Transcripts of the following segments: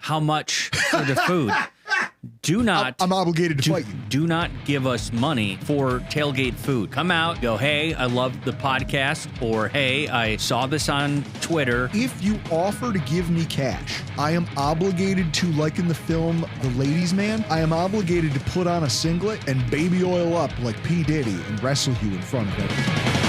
how much for the food. Do not. I'm obligated to fight you. Do not give us money for tailgate food. Come out, go, hey, I love the podcast, or hey, I saw this on Twitter. If you offer to give me cash, I am obligated to, like in the film The Ladies' Man, I am obligated to put on a singlet and baby oil up like P. Diddy and wrestle you in front of everyone.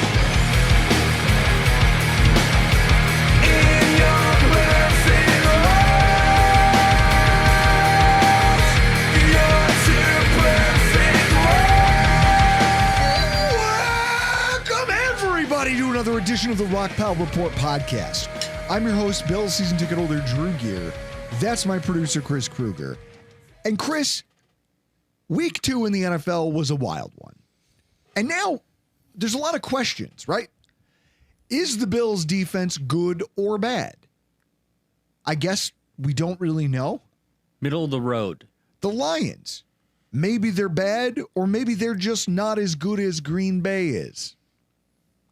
To another edition of the Rockpile Report podcast. I'm your host, Bill, season ticket holder Drew Gear. That's my producer, Chris Kruger. And Chris, week 2 in the NFL was a wild one. And now there's a lot of questions, right? Is the Bills' defense good or bad? I guess we don't really know. Middle of the road. The Lions. Maybe they're bad, or maybe they're just not as good as Green Bay is.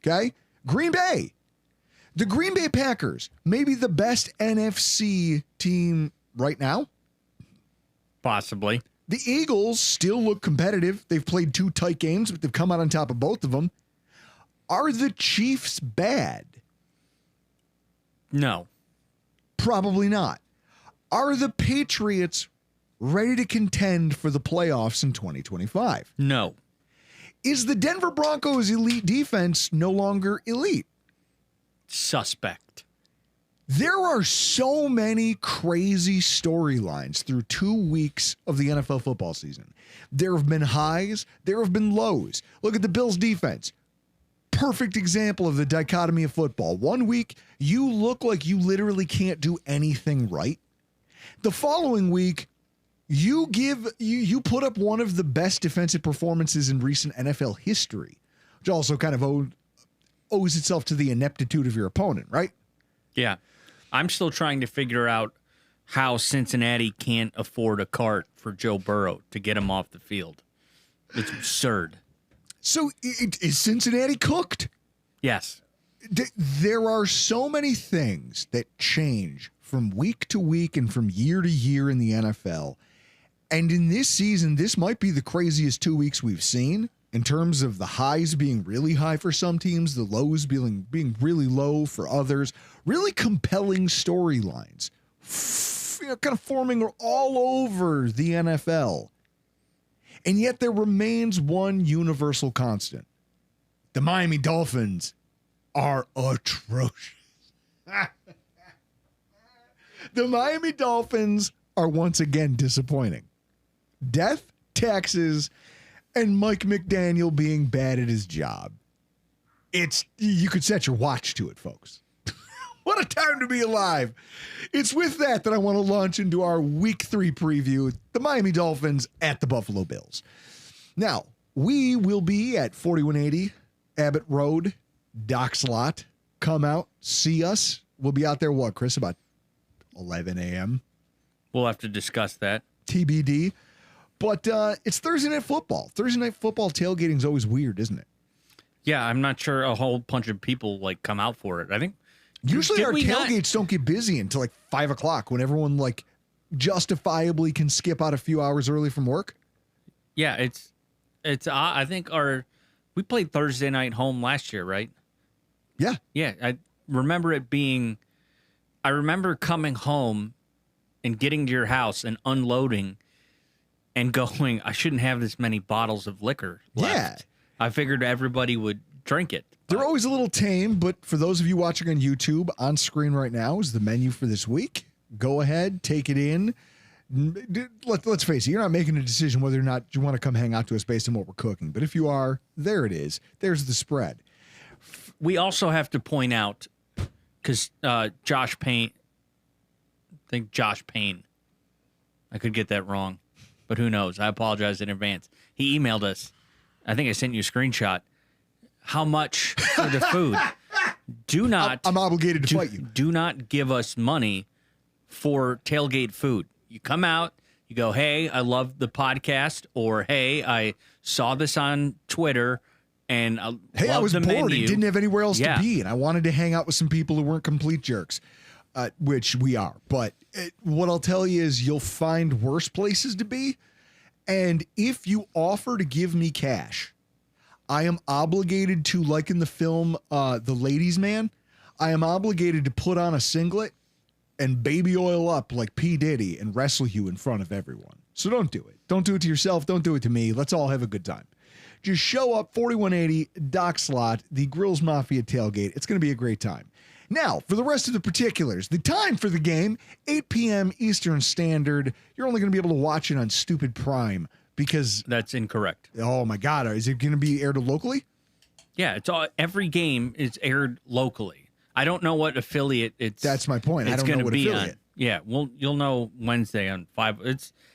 Okay? Green Bay. The Green Bay Packers, maybe the best NFC team right now. Possibly. The Eagles still look competitive. They've played 2 tight games, but they've come out on top of both of them. Are the Chiefs bad? No. Probably not. Are the Patriots ready to contend for the playoffs in 2025? No. Is the Denver Broncos' elite defense no longer elite? Suspect. There are so many crazy storylines through 2 weeks of the NFL football season. There have been highs, there have been lows. Look at the Bills' defense. Perfect example of the dichotomy of football. 1 week, you look like you literally can't do anything right. The following week, you put up one of the best defensive performances in recent NFL history, which also kind of owes itself to the ineptitude of your opponent, right? Yeah. I'm still trying to figure out how Cincinnati can't afford a cart for Joe Burrow to get him off the field. It's absurd. So is Cincinnati cooked? Yes. There are so many things that change from week to week and from year to year in the NFL. And in this season, this might be the craziest 2 weeks we've seen in terms of the highs being really high for some teams, the lows being really low for others. Really compelling storylines, kind of forming all over the NFL. And yet there remains one universal constant. The Miami Dolphins are atrocious. The Miami Dolphins are once again disappointing. Death, taxes, and Mike McDaniel being bad at his job. You could set your watch to it, folks. What a time to be alive. It's with that I want to launch into our week 3 preview, the Miami Dolphins at the Buffalo Bills. Now, we will be at 4180 Abbott Road, Docks Lot. Come out, see us. We'll be out there, what, Chris, about 11 a.m.? We'll have to discuss that. TBD. But it's Thursday Night Football. Thursday Night Football tailgating is always weird, isn't it? Yeah, I'm not sure a whole bunch of people come out for it. I think usually our tailgates don't get busy until 5 o'clock when everyone justifiably can skip out a few hours early from work. Yeah, it's I think we played Thursday night home last year, right? Yeah. Yeah, I remember it being. I remember coming home and getting to your house and unloading and going, I shouldn't have this many bottles of liquor left. Yeah. I figured everybody would drink it. They're always a little tame, but for those of you watching on YouTube, on screen right now is the menu for this week. Go ahead, take it in. Let's face it, you're not making a decision whether or not you want to come hang out to us based on what we're cooking. But if you are, there it is. There's the spread. We also have to point out, because Josh Payne, I could get that wrong, but who knows? I apologize in advance. He emailed us. I think I sent you a screenshot. How much for the food? I'm obligated to fight you. Do not give us money for tailgate food. You come out, you go, hey, I love the podcast, or hey, I saw this on Twitter, and I was the bored menu. and didn't have anywhere else to be, and I wanted to hang out with some people who weren't complete jerks. which we are. But what I'll tell you is you'll find worse places to be. And if you offer to give me cash, I am obligated to, like in the film The Ladies' Man, I am obligated to put on a singlet and baby oil up like P. Diddy and wrestle you in front of everyone. So don't do it. Don't do it to yourself. Don't do it to me. Let's all have a good time. Just show up, 4180 Dock Slot, the Grills Mafia tailgate. It's going to be a great time. Now, for the rest of the particulars, the time for the game, 8 p.m. Eastern Standard. You're only going to be able to watch it on Stupid Prime because... That's incorrect. Oh, my God. Is it going to be aired locally? Yeah, it's all. Every game is aired locally. I don't know what affiliate it's... That's my point. I don't know what affiliate. On. Yeah, well, you'll know Wednesday on 5.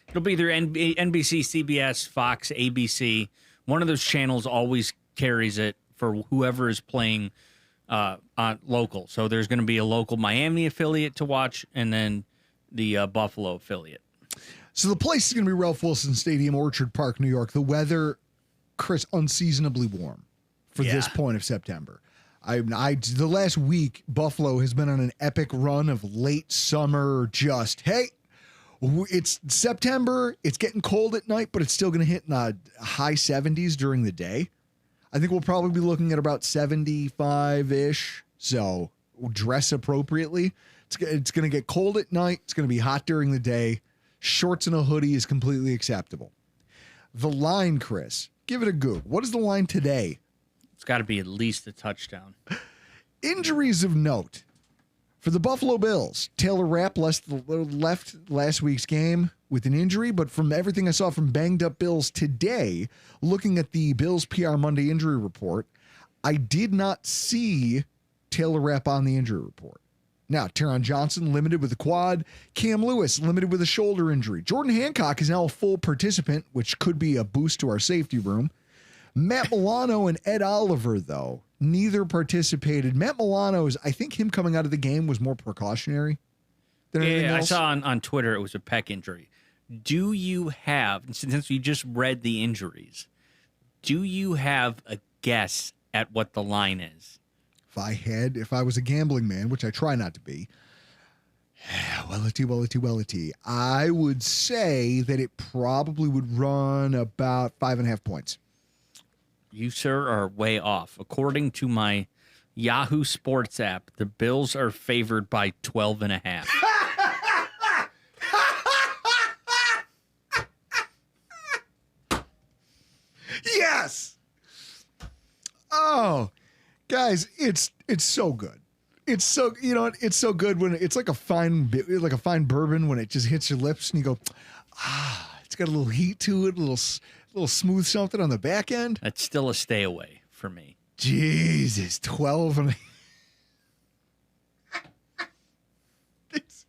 It'll be either NBC, CBS, Fox, ABC. One of those channels always carries it for whoever is playing on local. So there's going to be a local Miami affiliate to watch, and then the Buffalo affiliate. So the place is going to be Ralph Wilson Stadium, Orchard Park, New York. The weather, Chris, unseasonably warm for this point of September. The last week, Buffalo has been on an epic run of late summer. Just hey. It's September. It's getting cold at night, but it's still going to hit in the high 70s during the day. I think we'll probably be looking at about 75-ish. So dress appropriately. It's going to get cold at night. It's going to be hot during the day. Shorts and a hoodie is completely acceptable. The line, Chris, give it a go. What is the line today? It's got to be at least a touchdown. Injuries of note. For the Buffalo Bills, Taylor Rapp left last week's game with an injury, but from everything I saw from banged up Bills today, looking at the Bills PR Monday injury report, I did not see Taylor Rapp on the injury report. Now, Taron Johnson limited with a quad, Cam Lewis limited with a shoulder injury. Jordan Hancock is now a full participant, which could be a boost to our safety room. Matt Milano and Ed Oliver, though, neither participated. Matt Milano's, I think him coming out of the game was more precautionary than anything else. I saw on Twitter it was a pec injury. Do you have, since you just read the injuries, do you have a guess at what the line is? If I was a gambling man, which I try not to be, I would say that it probably would run about 5.5 points. You, sir, are way off. According to my Yahoo Sports app, the Bills are favored by 12.5. Yes. Oh, guys, it's so good. It's so, it's so good when it's like a fine bourbon when it just hits your lips and you go, it's got a little heat to it, a little smooth something on the back end. That's still a stay away for me. Jesus, 12 and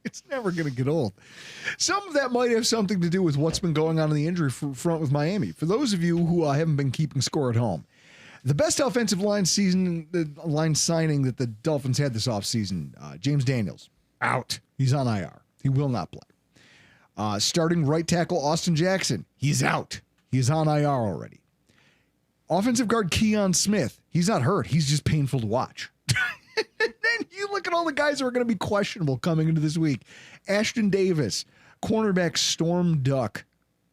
it's never going to get old. Some of that might have something to do with what's been going on in the injury front with Miami. For those of you who haven't been keeping score at home, the best offensive line signing that the Dolphins had this offseason, James Daniels, out. He's on IR. He will not play. Starting right tackle Austin Jackson, he's out. He's on IR already. Offensive guard Keon Smith, he's not hurt. He's just painful to watch. And then you look at all the guys who are going to be questionable coming into this week. Ashton Davis, cornerback Storm Duck,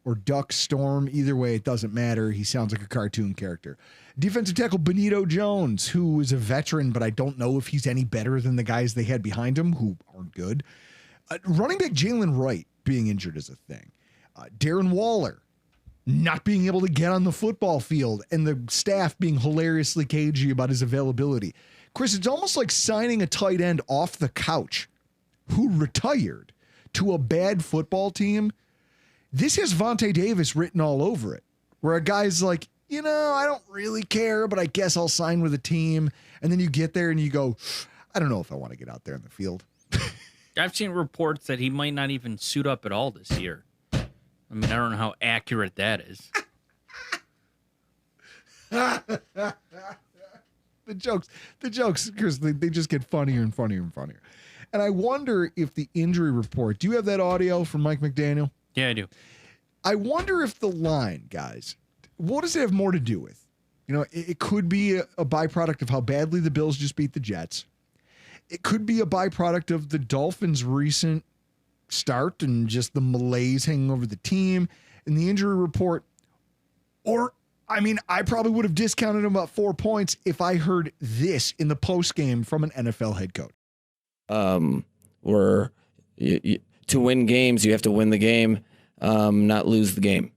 or Duck Storm. Either way, it doesn't matter. He sounds like a cartoon character. Defensive tackle Benito Jones, who is a veteran, but I don't know if he's any better than the guys they had behind him, who aren't good. Running back Jalen Wright being injured is a thing. Darren Waller not being able to get on the football field, and the staff being hilariously cagey about his availability. Chris, it's almost like signing a tight end off the couch who retired to a bad football team. This has Vontae Davis written all over it, where a guy's like, I don't really care, but I guess I'll sign with a team. And then you get there and you go, I don't know if I want to get out there in the field. I've seen reports that he might not even suit up at all this year. I mean, I don't know how accurate that is. The jokes, Chris, they just get funnier and funnier and funnier. And I wonder if the injury report, do you have that audio from Mike McDaniel? Yeah, I do. I wonder if the line, guys, what does it have more to do with? It could be a byproduct of how badly the Bills just beat the Jets. it could be a byproduct of the Dolphins' recent start and just the malaise hanging over the team and the injury report. Or, I mean, I probably would have discounted him about 4 points if I heard this in the post game from an NFL head coach. Where to win games, you have to win the game, not lose the game,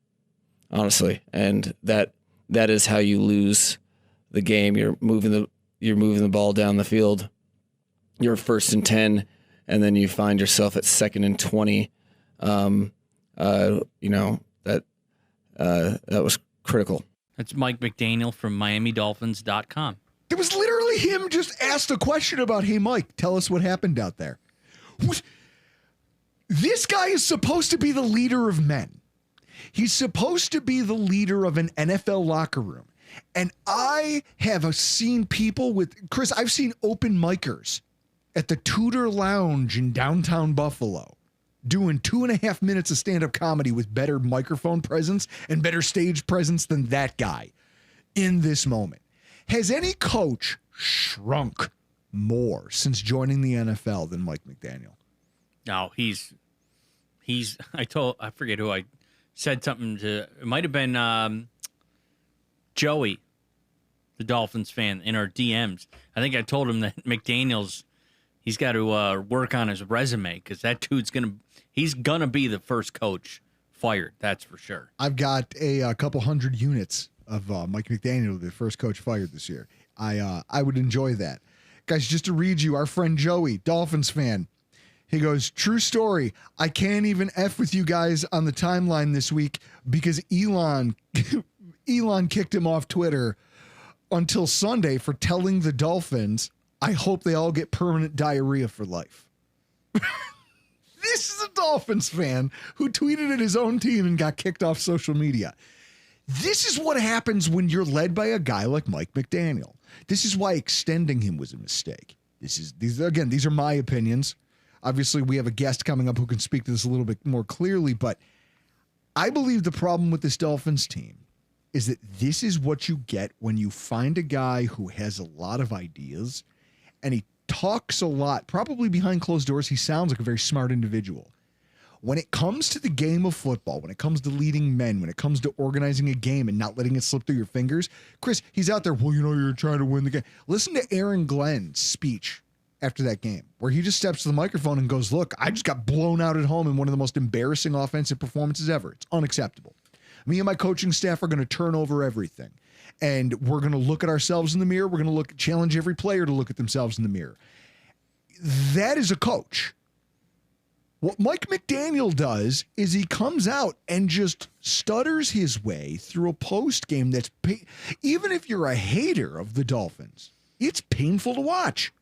honestly. And that is how you lose the game. You're moving the ball down the field. You're 1st and 10, and then you find yourself at 2nd and 20. That was critical. That's Mike McDaniel from MiamiDolphins.com. It was literally him just asked a question about, hey, Mike, tell us what happened out there. This guy is supposed to be the leader of men. He's supposed to be the leader of an NFL locker room. And I have seen people with, Chris, I've seen open micers at the Tudor Lounge in downtown Buffalo doing 2.5 minutes of stand-up comedy with better microphone presence and better stage presence than that guy in this moment. Has any coach shrunk more since joining the NFL than Mike McDaniel? No, I forget who I said something to, it might have been Joey, the Dolphins fan, in our DMs. I think I told him that he's got to work on his resume because that dude's he's going to be the first coach fired. That's for sure. I've got a couple hundred units of Mike McDaniel, the first coach fired this year. I would enjoy that. Guys, just to read you, our friend Joey, Dolphins fan, he goes, true story. I can't even F with you guys on the timeline this week because Elon kicked him off Twitter until Sunday for telling the Dolphins, I hope they all get permanent diarrhea for life. This is a Dolphins fan who tweeted at his own team and got kicked off social media. This is what happens when you're led by a guy like Mike McDaniel. This is why extending him was a mistake. These are my opinions. Obviously, we have a guest coming up who can speak to this a little bit more clearly, but I believe the problem with this Dolphins team is that this is what you get when you find a guy who has a lot of ideas and he talks a lot, probably behind closed doors. He sounds like a very smart individual. When it comes to the game of football, when it comes to leading men, when it comes to organizing a game and not letting it slip through your fingers, Chris, he's out there, well, you're trying to win the game. Listen to Aaron Glenn's speech after that game, where he just steps to the microphone and goes, look, I just got blown out at home in one of the most embarrassing offensive performances ever. It's unacceptable. Me and my coaching staff are going to turn over everything. And we're going to look at ourselves in the mirror. We're going to challenge every player to look at themselves in the mirror. That is a coach. What Mike McDaniel does is he comes out and just stutters his way through a post game that's, even if you're a hater of the Dolphins, it's painful to watch.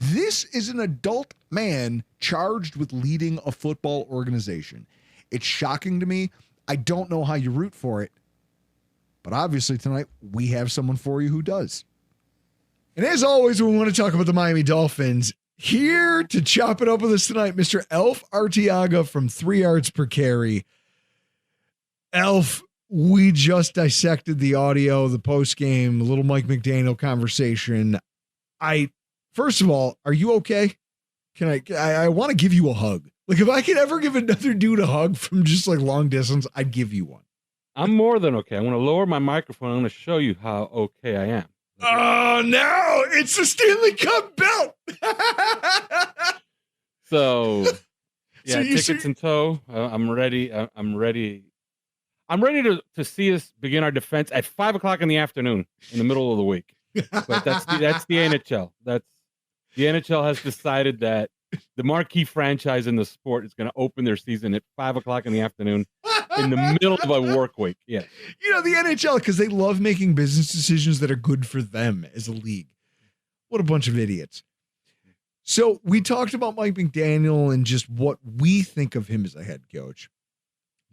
This is an adult man charged with leading a football organization. It's shocking to me. I don't know how you root for it, but obviously tonight we have someone for you who does. And as always, when we want to talk about the Miami Dolphins, here to chop it up with us tonight, Mr. Alf Arteaga from 3 yards per carry. Alf, we just dissected the audio, the post-game, little Mike McDaniel conversation. First of all, are you okay? I want to give you a hug. Like, if I could ever give another dude a hug from just like long distance, I'd give you one. I'm more than okay. I'm going to lower my microphone. I'm going to show you how okay I am. Oh, no, it's the Stanley Cup belt. So, yeah, tickets in tow. I'm ready. I'm ready. I'm ready to see us begin our defense at 5:00 in the afternoon in the middle of the week. But that's the NHL. The NHL has decided that the marquee franchise in the sport is going to open their season at 5:00 in the afternoon in the middle of a work week. Yeah. You know, the NHL, because they love making business decisions that are good for them as a league. What a bunch of idiots. So we talked about Mike McDaniel and just what we think of him as a head coach.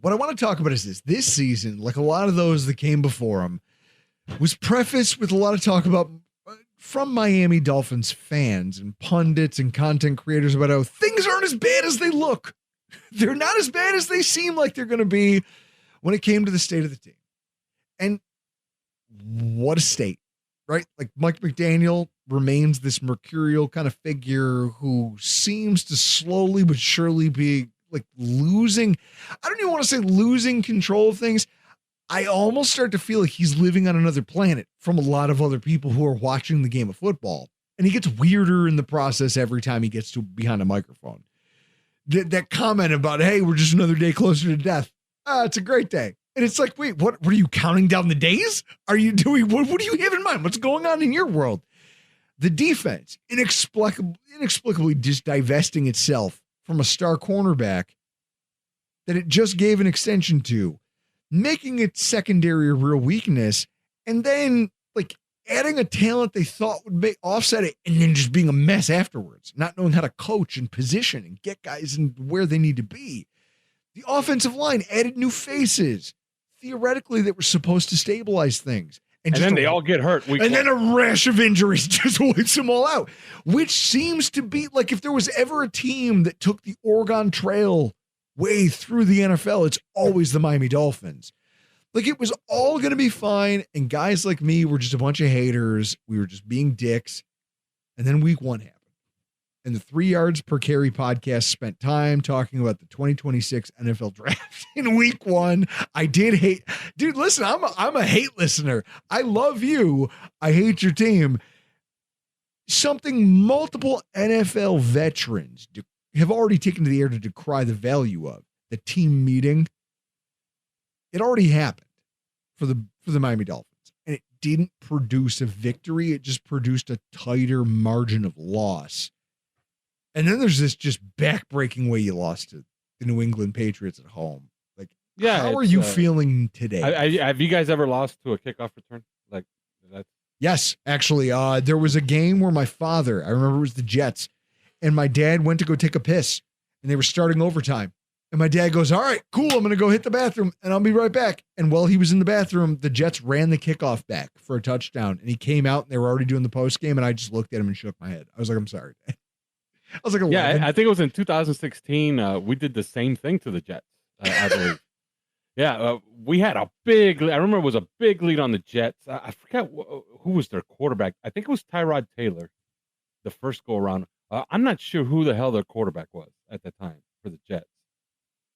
What I want to talk about is this season, like a lot of those that came before him, was prefaced with a lot of talk about from Miami Dolphins fans and pundits and content creators about how things aren't as bad as they look. They're not as bad as they seem like they're going to be when it came to the state of the team. And what a state, right? Like Mike McDaniel remains this mercurial kind of figure who seems to slowly but surely be like losing. I don't even want to say losing control of things. I almost start to feel like he's living on another planet from a lot of other people who are watching the game of football. And he gets weirder in the process every time he gets to behind a microphone. That comment about, hey, we're just another day closer to death. It's a great day. And it's like, wait, what are you counting down the days? Are you doing, what do you have in mind? What's going on in your world? The defense, inexplicably just divesting itself from a star cornerback that it just gave an extension to, making its secondary a real weakness, and then like adding a talent they thought would offset it, and then just being a mess afterwards, not knowing how to coach and position and get guys in where they need to be. The offensive line added new faces, theoretically, that were supposed to stabilize things. And then they all get hurt. And then a rash of injuries just wipes them all out, which seems to be like if there was ever a team that took the Oregon Trail way through the NFL, it's always the Miami Dolphins. Like it was all going to be fine. And guys like me were just a bunch of haters. We were just being dicks. And then week 1 happened. And the 3 yards per carry podcast spent time talking about the 2026 NFL draft in week 1. I did hate, dude, listen, I'm a hate listener. I love you. I hate your team. Something multiple NFL veterans have already taken to the air to decry the value of the team meeting. It already happened for the Miami Dolphins, and it didn't produce a victory. It just produced a tighter margin of loss. And then there's this just backbreaking way you lost to the New England Patriots at home. Like, yeah, how are you feeling today? Have you guys ever lost to a kickoff return? Like that? Yes, actually, there was a game where my father, I remember it was the Jets, and my dad went to go take a piss, and they were starting overtime. And my dad goes, all right, cool, I'm going to go hit the bathroom, and I'll be right back. And while he was in the bathroom, the Jets ran the kickoff back for a touchdown, and he came out, and they were already doing the post game, and I just looked at him and shook my head. I was like, I'm sorry, Dad. I was like, 11. Yeah, I think it was in 2016. We did the same thing to the Jets, I believe. Yeah, we had a big. I remember it was a big lead on the Jets. I forget who was their quarterback. I think it was Tyrod Taylor, the first go around. I'm not sure who the hell their quarterback was at the time for the Jets,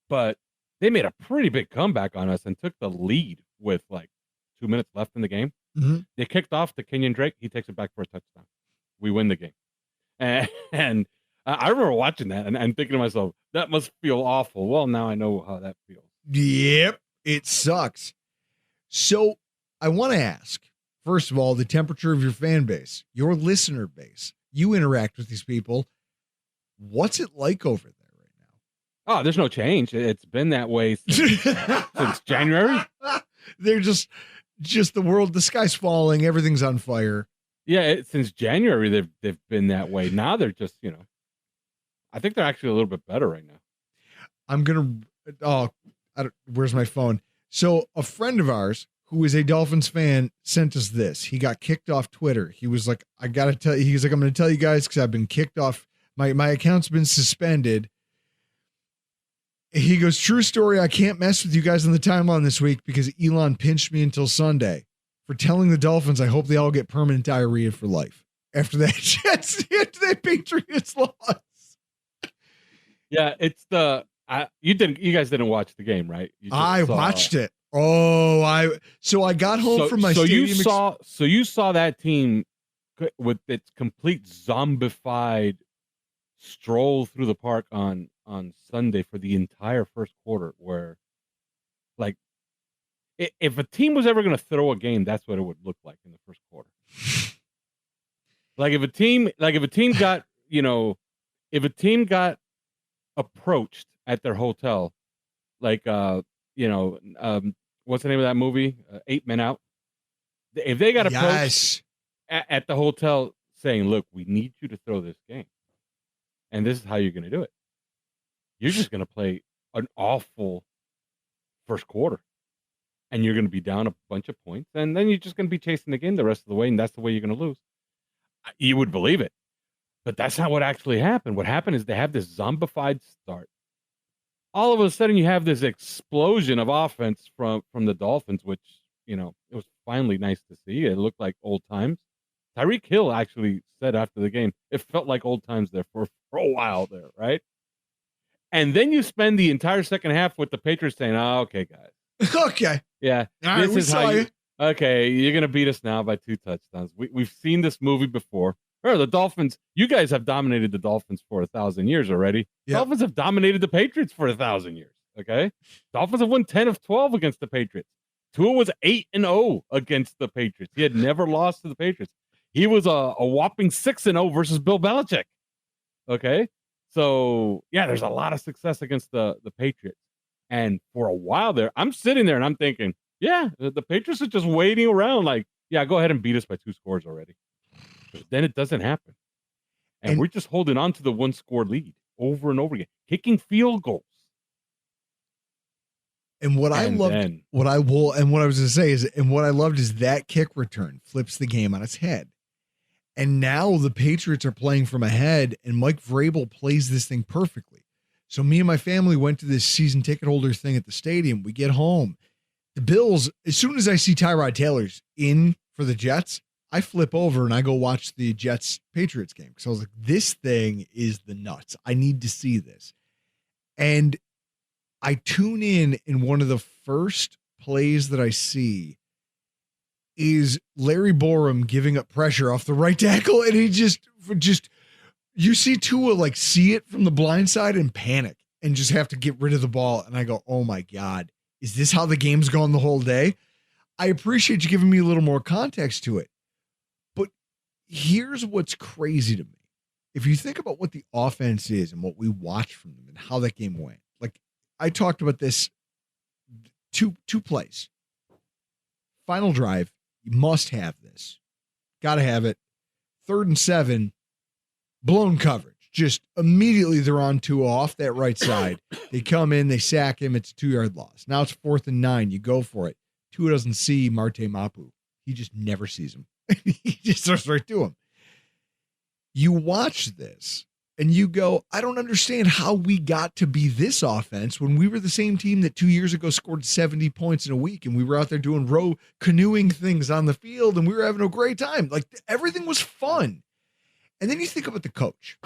but they made a pretty big comeback on us and took the lead with like 2 minutes left in the game. Mm-hmm. They kicked off to Kenyon Drake. He takes it back for a touchdown. We win the game, and I remember watching that and thinking to myself, that must feel awful. Well, now I know how that feels. Yep, it sucks. So I want to ask, first of all, the temperature of your fan base, your listener base. You interact with these people. What's it like over there right now? Oh, there's no change. It's been that way since January. They're just the world, the sky's falling, everything's on fire. Yeah, since January they've been that way. Now they're just, I think they're actually a little bit better right now. Where's my phone? So a friend of ours who is a Dolphins fan sent us this. He got kicked off Twitter. He was like, I got to tell you, he's like, I'm going to tell you guys because I've been kicked off. My account's been suspended. He goes, true story. I can't mess with you guys on the timeline this week because Elon pinched me until Sunday for telling the Dolphins I hope they all get permanent diarrhea for life after that Patriots loss. Yeah, it's you guys didn't watch the game, right? I watched it. Oh, I got home from my stadium. You saw that team with its complete zombified stroll through the park on Sunday for the entire first quarter, where like if a team was ever going to throw a game, that's what it would look like in the first quarter. If a team got approached at their hotel, what's the name of that movie? 8 Men Out. If they got approached at the hotel saying, look, we need you to throw this game, and this is how you're going to do it. You're just going to play an awful first quarter, and you're going to be down a bunch of points, and then you're just going to be chasing the game the rest of the way, and that's the way you're going to lose. You would believe it. But that's not what actually happened. What happened is they have this zombified start. All of a sudden, you have this explosion of offense from the Dolphins, which, it was finally nice to see. It looked like old times. Tyreek Hill actually said after the game, it felt like old times there for a while there, right? And then you spend the entire second half with the Patriots saying, "Oh, okay, guys. Okay. Yeah, All right, we saw you. Okay, you're going to beat us now by 2 touchdowns. We've seen this movie before. Or the Dolphins, you guys have dominated the Dolphins for 1,000 years already. Yep. Dolphins have dominated the Patriots for 1,000 years, okay? Dolphins have won 10 of 12 against the Patriots. Tua was 8-0 against the Patriots. He had never lost to the Patriots. He was a whopping 6-0 versus Bill Belichick, okay? So, yeah, there's a lot of success against the Patriots. And for a while there, I'm sitting there and I'm thinking, yeah, the Patriots are just waiting around like, yeah, go ahead and beat us by 2 scores already. But then it doesn't happen. And we're just holding on to the 1-score lead over and over again, kicking field goals. And what I loved, and what I was going to say is, and what I loved is that kick return flips the game on its head. And now the Patriots are playing from ahead, and Mike Vrabel plays this thing perfectly. So me and my family went to this season ticket holders thing at the stadium. We get home. The Bills, as soon as I see Tyrod Taylor's in for the Jets, I flip over and I go watch the Jets-Patriots game. Because I was like, this thing is the nuts. I need to see this. And I tune in one of the first plays that I see is Larry Borum giving up pressure off the right tackle. And he just you see Tua like see it from the blind side and panic and just have to get rid of the ball. And I go, oh my God, is this how the game's gone the whole day? I appreciate you giving me a little more context to it. But here's what's crazy to me. If you think about what the offense is and what we watched from them and how that game went, like I talked about this two plays. Final drive, you must have this. Got to have it. 3rd and 7, blown coverage. Just immediately they're on Tua off that right side. They come in, they sack him. It's a 2-yard loss. Now it's 4th and 9. You go for it. Tua doesn't see Marte Mapu. He just never sees him. He just starts right to him. You watch this and you go, I don't understand how we got to be this offense when we were the same team that 2 years ago scored 70 points in a week and we were out there doing row canoeing things on the field and we were having a great time. Like everything was fun. And then you think about the coach.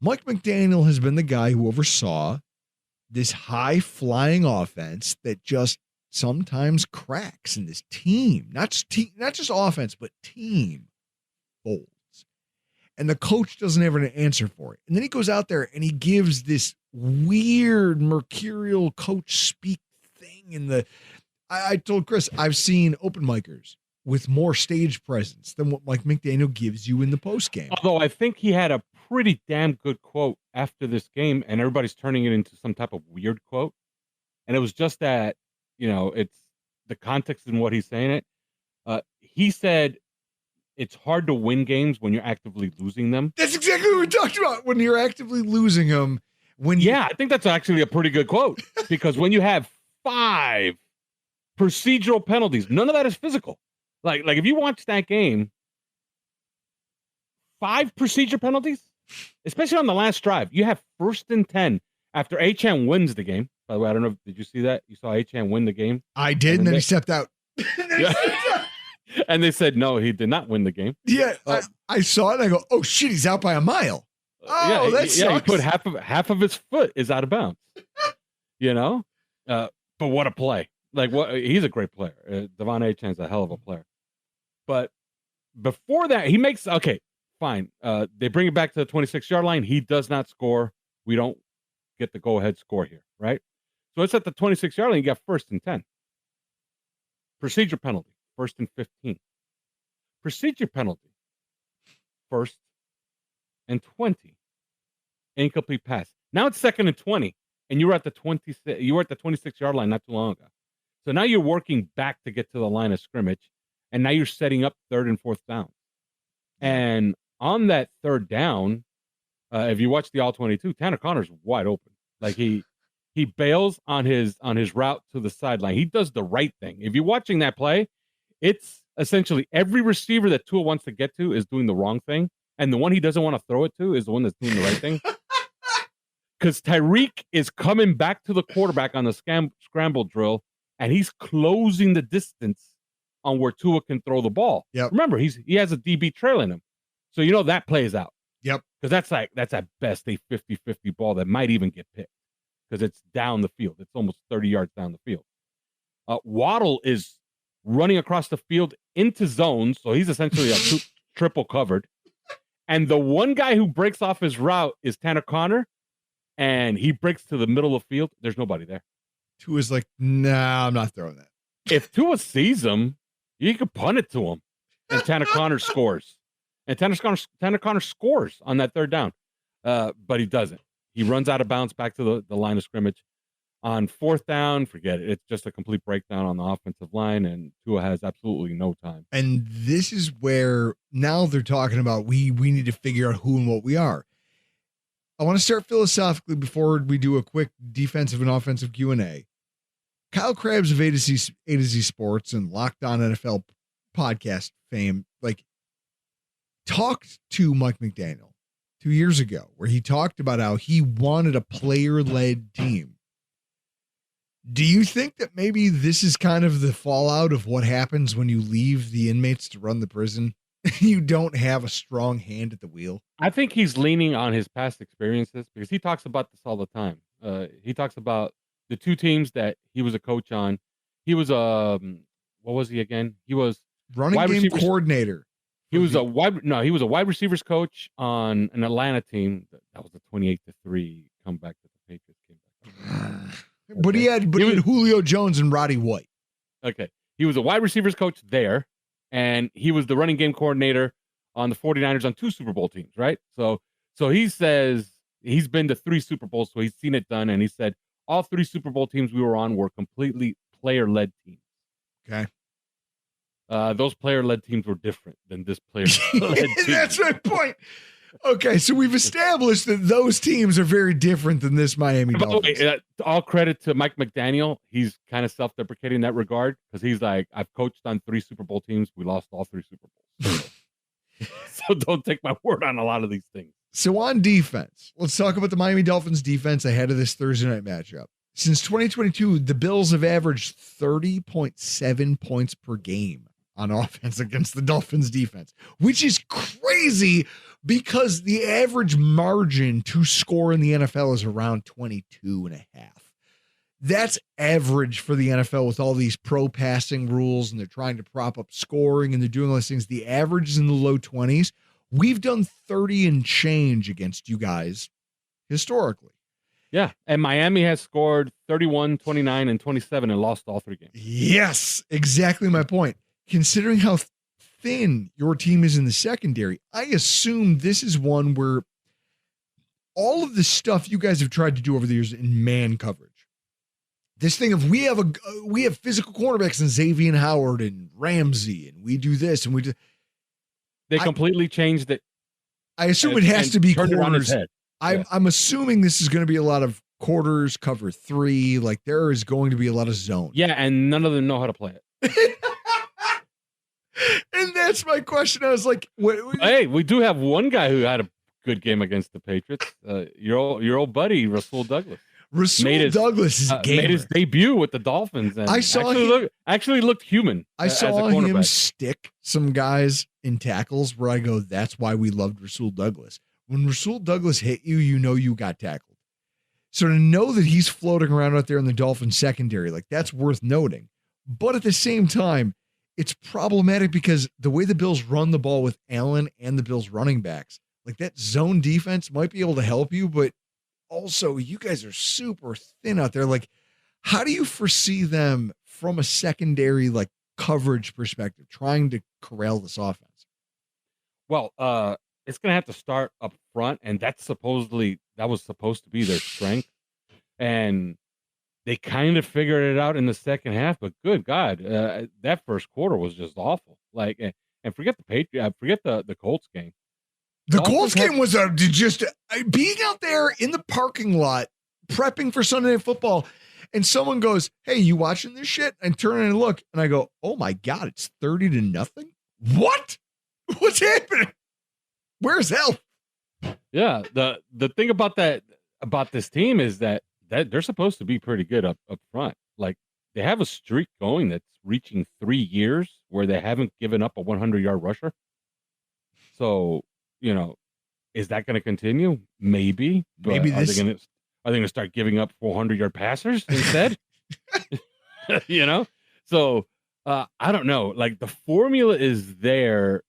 Mike McDaniel has been the guy who oversaw this high-flying offense that just sometimes cracks in this team. Not just offense, but team folds. And the coach doesn't have an answer for it. And then he goes out there and he gives this weird mercurial coach speak thing. And I told Chris, I've seen open micers with more stage presence than what Mike McDaniel gives you in the post game. Although I think he had a pretty damn good quote after this game, and everybody's turning it into some type of weird quote. And it was just that, it's the context in what he's saying it. He said, it's hard to win games when you're actively losing them. That's exactly what we talked about. When you're actively losing them. I think that's actually a pretty good quote because when you have 5 procedural penalties, none of that is physical. Like if you watch that game, 5 procedure penalties, especially on the last drive, you have 1st and 10 after Achane wins the game. By the way, I don't know, did you see that? You saw Achane win the game? I did, and then he stepped out. And they said, no, he did not win the game. Yeah, I saw it, and I go, oh, shit, he's out by a mile. That sucks. He put half of his foot is out of bounds. But what a play. He's a great player. Devon Achane's a hell of a player. But before that, he makes, okay, fine. They bring it back to the 26-yard line. He does not score. We don't get the go-ahead score here, right? So it's at the 26-yard line. You got 1st and 10. Procedure penalty, 1st and 15. Procedure penalty, 1st and 20. Incomplete pass. Now it's 2nd and 20, and you were at the 26-yard line not too long ago. So now you're working back to get to the line of scrimmage, and now you're setting up 3rd and 4th down. And on that 3rd down, if you watch the All-22, Tanner Connor's wide open. Like he bails on his route to the sideline. He does the right thing. If you're watching that play, it's essentially every receiver that Tua wants to get to is doing the wrong thing, and the one he doesn't want to throw it to is the one that's doing the right thing. Because Tyreek is coming back to the quarterback on the scramble drill, and he's closing the distance on where Tua can throw the ball. Yep. Remember, he has a DB trailing him. So that plays out. Yep. Because that's at best a 50-50 ball that might even get picked because it's down the field. It's almost 30 yards down the field. Waddle is running across the field into zones, so he's essentially a triple covered. And the one guy who breaks off his route is Tanner Connor, and he breaks to the middle of the field. There's nobody there. Tua's like, nah, I'm not throwing that. If Tua sees him, you could punt it to him, and Tanner Connor scores. And Tanner Connor scores on that third down, but he doesn't. He runs out of bounds back to the line of scrimmage. On fourth down, forget it. It's just a complete breakdown on the offensive line, and Tua has absolutely no time. And this is where now they're talking about we need to figure out who and what we are. I want to start philosophically before we do a quick defensive and offensive Q&A. Kyle Krabs of A to Z Sports and Locked On NFL podcast fame, talked to Mike McDaniel 2 years ago, where he talked about how he wanted a player-led team. Do you think that maybe this is kind of the fallout of what happens when you leave the inmates to run the prison? You don't have a strong hand at the wheel. I think he's leaning on his past experiences because he talks about this all the time. He talks about the two teams that he was a coach on. He was what was he again? He was running game coordinator. He was a wide receivers coach on an Atlanta team. That was a 28-3 comeback that the Patriots came back. But he had Julio Jones and Roddy White. Okay. He was a wide receivers coach there, and he was the running game coordinator on the 49ers on 2 Super Bowl teams, right? So he says he's been to 3 Super Bowls, so he's seen it done, and he said all 3 Super Bowl teams we were on were completely player-led teams. Okay. Those player-led teams were different than this player-led team. That's my point. Okay, so we've established that those teams are very different than this Miami Dolphins. All credit to Mike McDaniel. He's kind of self-deprecating in that regard because he's like, I've coached on 3 Super Bowl teams. We lost all 3 Super Bowls. So don't take my word on a lot of these things. So on defense, let's talk about the Miami Dolphins defense ahead of this Thursday night matchup. Since 2022, the Bills have averaged 30.7 points per game on offense against the Dolphins defense, which is crazy because the average margin to score in the NFL is around 22.5. That's average for the NFL with all these pro passing rules, and they're trying to prop up scoring and they're doing all those things. The average is in the low 20s. We've done 30 and change against you guys historically. Yeah, and Miami has scored 31, 29, and 27 and lost all 3 games. Yes, exactly my point. Considering how thin your team is in the secondary, I assume this is one where all of the stuff you guys have tried to do over the years in man coverage, this thing of we have physical cornerbacks in Xavier Howard and Ramsey, and we do this and we do. They completely changed it. I assume it has to be corners. Yeah. I'm assuming this is going to be a lot of quarters, cover 3. Like there is going to be a lot of zone. Yeah, and none of them know how to play it. And that's my question. I was like, hey, we do have one guy who had a good game against the Patriots. Your old buddy, Rasul Douglas. Douglas is a gamer. Made his debut with the Dolphins. And I saw actually looked human. I saw him stick some guys in tackles where I go, that's why we loved Rasul Douglas. When Rasul Douglas hit you, you know you got tackled. So to know that he's floating around out there in the Dolphins secondary, like that's worth noting. But at the same time, it's problematic because the way the Bills run the ball with Allen and the Bills running backs, like that zone defense might be able to help you, but also you guys are super thin out there. Like, how do you foresee them from a secondary, like coverage perspective, trying to corral this offense? Well, it's going to have to start up front, and that was supposed to be their strength. And they kind of figured it out in the second half, but good God, that first quarter was just awful. Like, and forget the Patriots, forget the Colts game. The Colts game was just being out there in the parking lot, prepping for Sunday Night Football, and someone goes, "Hey, you watching this shit?" And turn and look, and I go, "Oh my God, it's 30-0. What? What's happening? Where's Elf?" Yeah, the thing about this team is that they're supposed to be pretty good up front. Like they have a streak going that's reaching 3 years where they haven't given up a 100-yard rusher. So, is that going to continue? Maybe. Maybe are they going to start giving up 400-yard passers instead? So I don't know. Like, the formula is there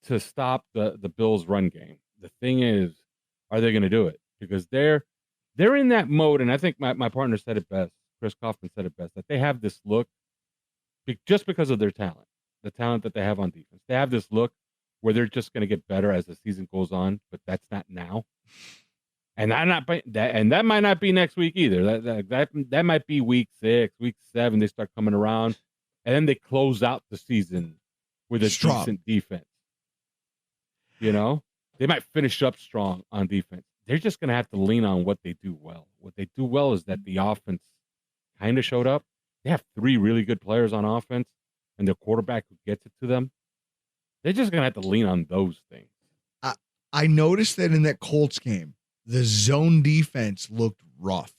to stop the Bills' run game. The thing is, are they going to do it? Because they're in that mode, and I think my partner said it best. Chris Kaufman said it best, that they have this look just because of their talent, the talent that they have on defense. They have this look where they're just going to get better as the season goes on, but that's not now. And that might not be next week either. That might be week 6, week 7. They start coming around, and then they close out the season with a decent defense. They might finish up strong on defense. They're just going to have to lean on what they do well. What they do well is that the offense kind of showed up. They have 3 really good players on offense, and their quarterback who gets it to them. They're just going to have to lean on those things. I noticed that in that Colts game, the zone defense looked rough.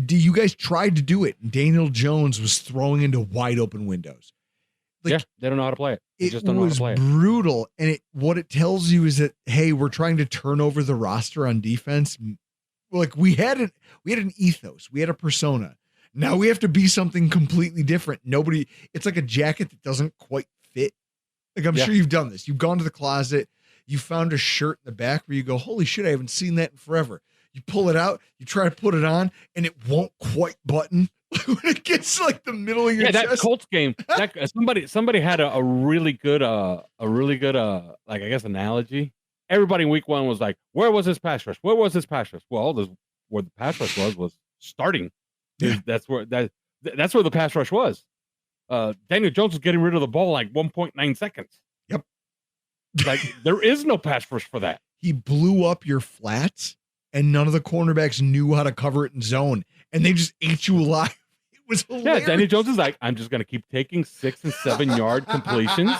Do you guys tried to do it? Daniel Jones was throwing into wide open windows. They don't know how to play it. They just don't know how to play it. It was brutal. And what it tells you is that, hey, we're trying to turn over the roster on defense. Like, we had an ethos. We had a persona. Now we have to be something completely different. It's like a jacket that doesn't quite fit. Like, I'm sure you've done this. You've gone to the closet. You found a shirt in the back where you go, holy shit, I haven't seen that in forever. You pull it out, you try to put it on, and it won't quite button. When it gets like the middle of your chest. That Colts game, somebody had a really good like, I guess, analogy. Everybody in week 1 was like, where was his pass rush? Where was his pass rush? Well, where the pass rush was starting. Yeah. That's where the pass rush was. Daniel Jones was getting rid of the ball like 1.9 seconds. Yep. Like, there is no pass rush for that. He blew up your flats, and none of the cornerbacks knew how to cover it in zone, and they just ate you alive. It was hilarious. Yeah, Daniel Jones is like, I'm just going to keep taking 6 and 7 yard completions,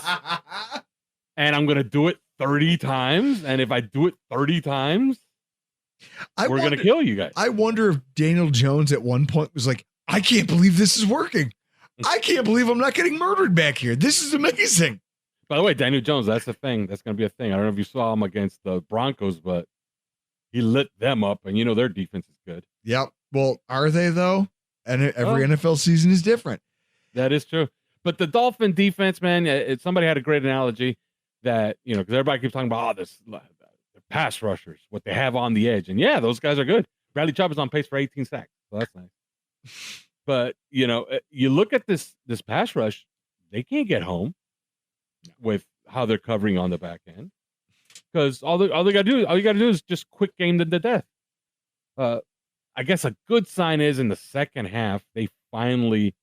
and I'm going to do it 30 times, and if I do it 30 times, we're going to kill you guys. I wonder if Daniel Jones at one point was like, I can't believe this is working. I can't believe I'm not getting murdered back here. This is amazing. By the way, Daniel Jones, that's a thing. That's going to be a thing. I don't know if you saw him against the Broncos, but he lit them up, and their defense is good. Yep. Well, are they, though? And every NFL season is different. That is true. But the Dolphin defense, man, somebody had a great analogy that, because everybody keeps talking about, the pass rushers, what they have on the edge. And, yeah, those guys are good. Bradley Chubb is on pace for 18 sacks. So that's nice. But, you look at this pass rush, they can't get home with how they're covering on the back end. Because all you got to do is just quick game them to death. I guess a good sign is in the second half, they finally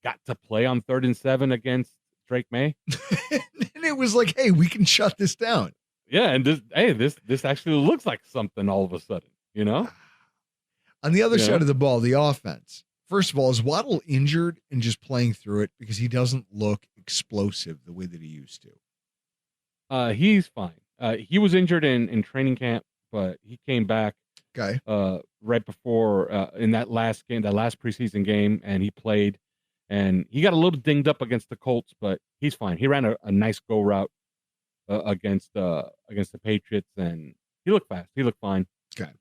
got to play on 3rd and 7 against Drake May. And it was like, hey, we can shut this down. Yeah, and this actually looks like something all of a sudden, On the other side of the ball, the offense. First of all, is Waddle injured and just playing through it because he doesn't look explosive the way that he used to? He's fine. He was injured in training camp, but he came back right before in that last preseason game, and he played, and he got a little dinged up against the Colts, but he's fine. He ran a nice go route against the Patriots, and he looked fast. He looked fine. Okay.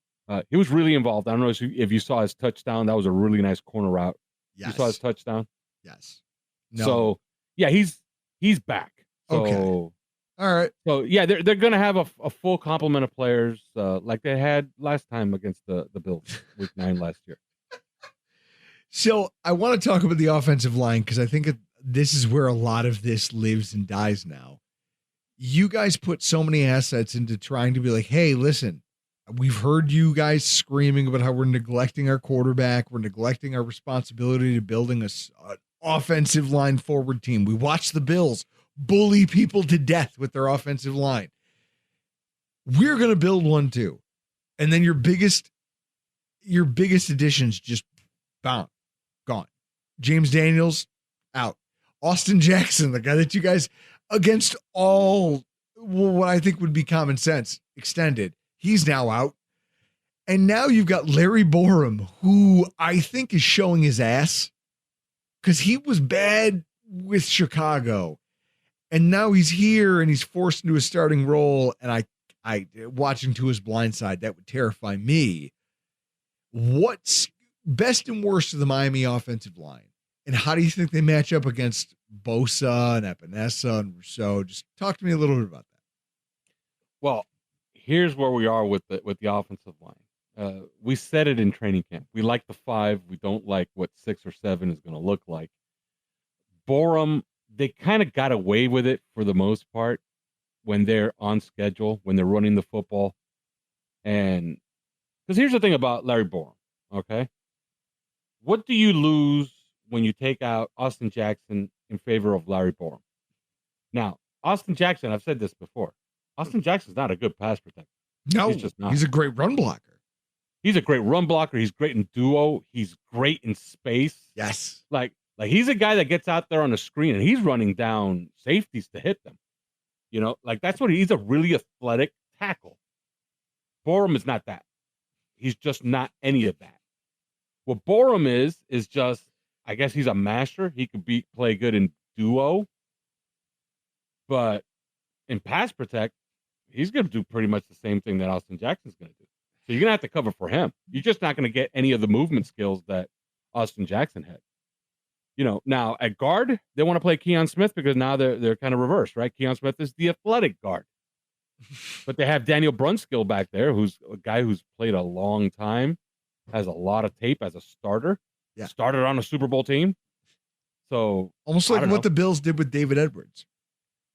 He was really involved. I don't know if you saw his touchdown. That was a really nice corner route. Yes. You saw his touchdown? Yes. No. So, yeah, he's back. So, okay. All right. So, yeah, they're going to have a full complement of players like they had last time against the Bills, week 9 last year. So, I want to talk about the offensive line because I think this is where a lot of this lives and dies now. You guys put so many assets into trying to be like, hey, listen, we've heard you guys screaming about how we're neglecting our quarterback. We're neglecting our responsibility to building an offensive line forward team. We watch the Bills bully people to death with their offensive line. We're going to build one too. And then your biggest additions just gone. James Daniels out. Austin Jackson, the guy that you guys, against all what I think would be common sense, extended. He's now out. And now you've got Larry Borum, who I think is showing his ass. because he was bad with Chicago, and now he's here and he's forced into a starting role. And I watching to his blind side, that would terrify me. What's best and worst of the Miami offensive line, and how do you think they match up against Bosa and Epinesa and Rousseau? Just talk to me a little bit about that. Well, here's where we are with the offensive line. We said it in training camp. We like the 5. We don't like what 6 or 7 is going to look like. Borum, they kind of got away with it for the most part when they're on schedule, when they're running the football. And because here's the thing about Larry Borum, okay? What do you lose when you take out Austin Jackson in favor of Larry Borum? Now, Austin Jackson, I've said this before, Austin Jackson's not a good pass protector. No, he's just not. He's a great run blocker. He's a great run blocker. He's great in duo. He's great in space. Yes. Like he's a guy that gets out there on the screen and he's running down safeties to hit them. You know, like that's what he's a really athletic tackle. Borum is not that. He's just not any of that. What Borum is just, I guess he's a master. He could play good in duo, but in pass protect, he's going to do pretty much the same thing that Austin Jackson's going to do. So you're going to have to cover for him. You're just not going to get any of the movement skills that Austin Jackson had. You know, now at guard, they want to play Keon Smith because now they're kind of reversed, right? Keon Smith is the athletic guard. But they have Daniel Brunskill back there, who's a guy who's played a long time, has a lot of tape as a starter. Yeah. Started on a Super Bowl team. So almost like what the Bills did with David Edwards.